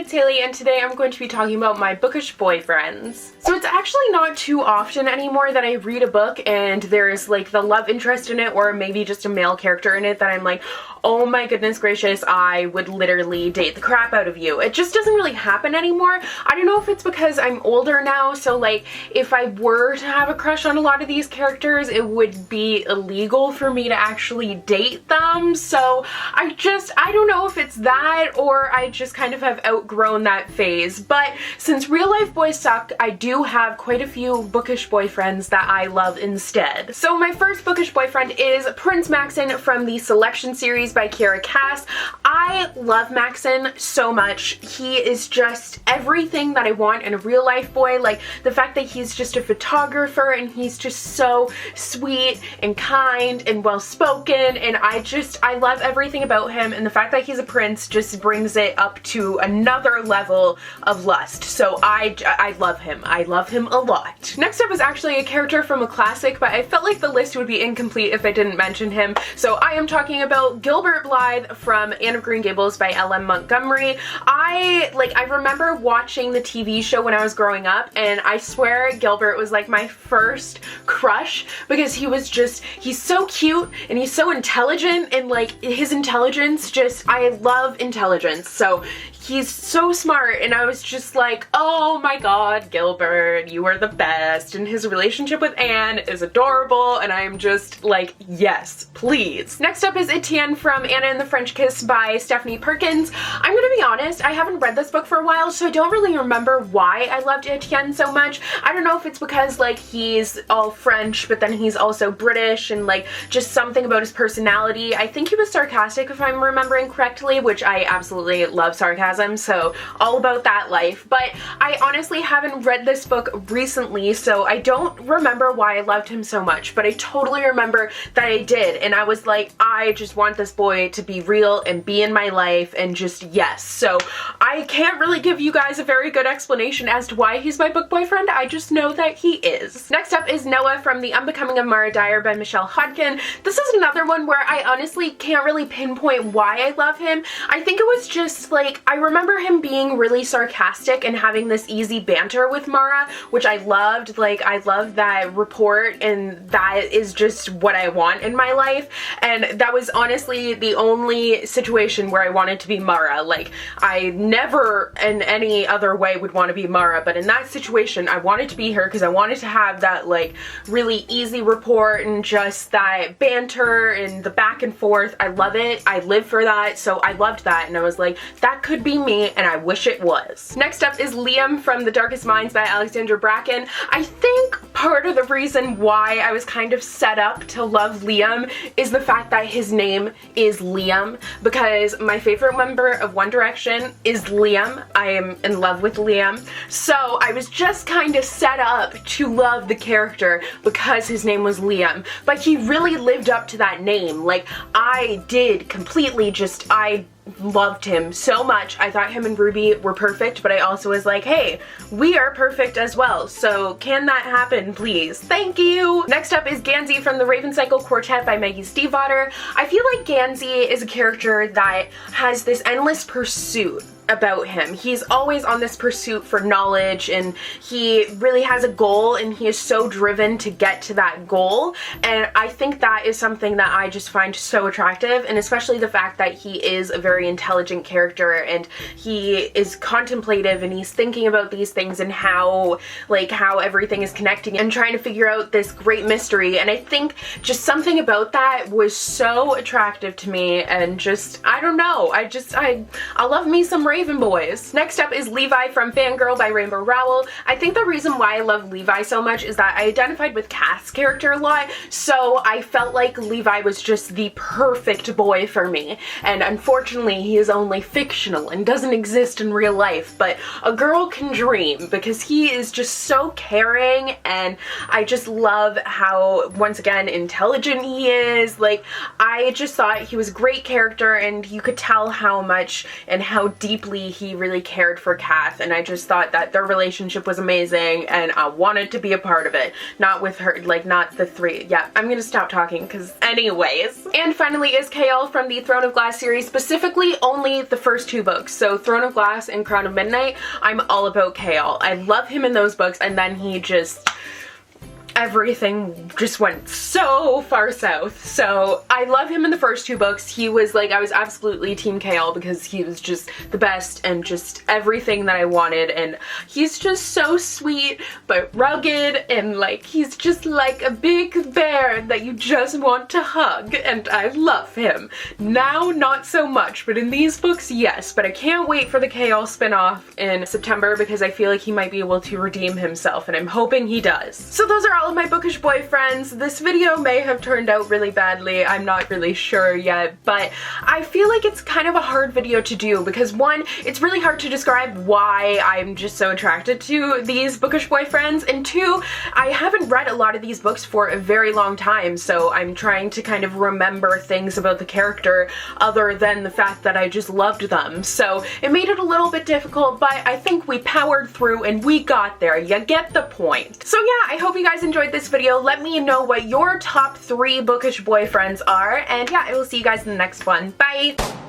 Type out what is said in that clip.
it's Hailey, and today I'm going to be talking about my bookish boyfriends. So it's actually not too often anymore that I read a book and there's like the love interest in it, or maybe just a male character in it that I'm like, oh my goodness gracious, I would literally date the crap out of you. It just doesn't really happen anymore. I don't know if it's because I'm older now, so like if I were to have a crush on a lot of these characters, it would be illegal for me to actually date them. So I don't know if it's that or I just kind of have outgrown that phase. But since real life boys suck, I do have quite a few bookish boyfriends that I love instead. So my first bookish boyfriend is Prince Maxon from the Selection series by Kiera Cass. I love Maxon so much. He is just everything that I want in a real life boy. Like the fact that he's just a photographer and he's just so sweet and kind and well spoken, and I love everything about him, and the fact that he's a prince just brings it up to another level of lust. So I love him. I love him a lot. Next up is actually a character from a classic, but I felt like the list would be incomplete if I didn't mention him. So I am talking about Gilbert Blythe from Anne of Green Gables by L.M. Montgomery. I remember watching the TV show when I was growing up, and I swear Gilbert was like my first crush because he's so cute and he's so intelligent, and like his intelligence I love intelligence. So he's so smart, and I was just like, oh my god, Gilbert, you are the best. And his relationship with Anne is adorable, and I am just like, yes, please. Next up is Etienne from Anna and the French Kiss by Stephanie Perkins. I'm gonna be honest, I haven't read this book for a while, so I don't really remember why I loved Etienne so much. I don't know if it's because like he's all French, but then he's also British, and like just something about his personality. I think he was sarcastic if I'm remembering correctly, which I absolutely love sarcasm, so all about that life. But I honestly haven't read this book recently, so I don't remember why I loved him so much, but I totally remember that I did, and I was like, I just want this boy to be real and be in my life, and just yes. So I can't really give you guys a very good explanation as to why he's my book boyfriend. I just know that he is. Next up is Noah from The Unbecoming of Mara Dyer by Michelle Hodkin. This is another one where I honestly can't really pinpoint why I love him. I think it was just like, I remember him being really sarcastic and having this easy banter with Mara, which I loved. Like, I love that rapport, and that is just what I want in my life. And that was honestly the only situation where I wanted to be Mara. Like, I never in any other way would want to be Mara, but in that situation I wanted to be her because I wanted to have that like really easy rapport and just that banter and the back and forth. I love it. I live for that. So I loved that, and I was like, that could be me, and I wish it was. Next up is Liam from The Darkest Minds by Alexandra Bracken. I think part of the reason why I was kind of set up to love Liam is the fact that his name is Liam, because my favorite member of One Direction is Liam. I am in love with Liam. So I was just kind of set up to love the character because his name was Liam. But he really lived up to that name. Like, I did completely I loved him so much. I thought him and Ruby were perfect, but I also was like, hey, we are perfect as well, so can that happen, please? Thank you! Next up is Gansey from the Raven Cycle Quartet by Maggie Stiefvater. I feel like Gansey is a character that has this endless pursuit about him. He's always on this pursuit for knowledge, and he really has a goal, and he is so driven to get to that goal, and I think that is something that I just find so attractive, and especially the fact that he is a very intelligent character, and he is contemplative, and he's thinking about these things and how everything is connecting and trying to figure out this great mystery. And I think just something about that was so attractive to me, and just, I don't know, I love me some Raven boys. Next up is Levi from Fangirl by Rainbow Rowell. I think the reason why I love Levi so much is that I identified with Cass' character a lot, so I felt like Levi was just the perfect boy for me. And unfortunately, he is only fictional and doesn't exist in real life, but a girl can dream because he is just so caring, and I just love how, once again, intelligent he is. Like, I just thought he was a great character, and you could tell how much and how deep deeply he really cared for Kath, and I just thought that their relationship was amazing and I wanted to be a part of it. Not with her, like not the three. Yeah, I'm gonna stop talking because anyways. And finally is Chaol from the Throne of Glass series, specifically only the first two books. So Throne of Glass and Crown of Midnight, I'm all about Chaol. I love him in those books, and then he just... everything just went so far south. So I love him in the first two books. He was like, I was absolutely team Chaol because he was just the best and just everything that I wanted, and he's just so sweet but rugged, and like he's just like a big bear that you just want to hug, and I love him. Now not so much, but in these books yes. But I can't wait for the Chaol spin-off in September because I feel like he might be able to redeem himself, and I'm hoping he does. So those are all of my bookish boyfriends. This video may have turned out really badly, I'm not really sure yet, but I feel like it's kind of a hard video to do because one, it's really hard to describe why I'm just so attracted to these bookish boyfriends, and two, I haven't read a lot of these books for a very long time, so I'm trying to kind of remember things about the character other than the fact that I just loved them. So it made it a little bit difficult, but I think we powered through and we got there. You get the point. So yeah, I hope you guys enjoyed this video. Let me know what your top 3 bookish boyfriends are, and yeah, I will see you guys in the next one. Bye!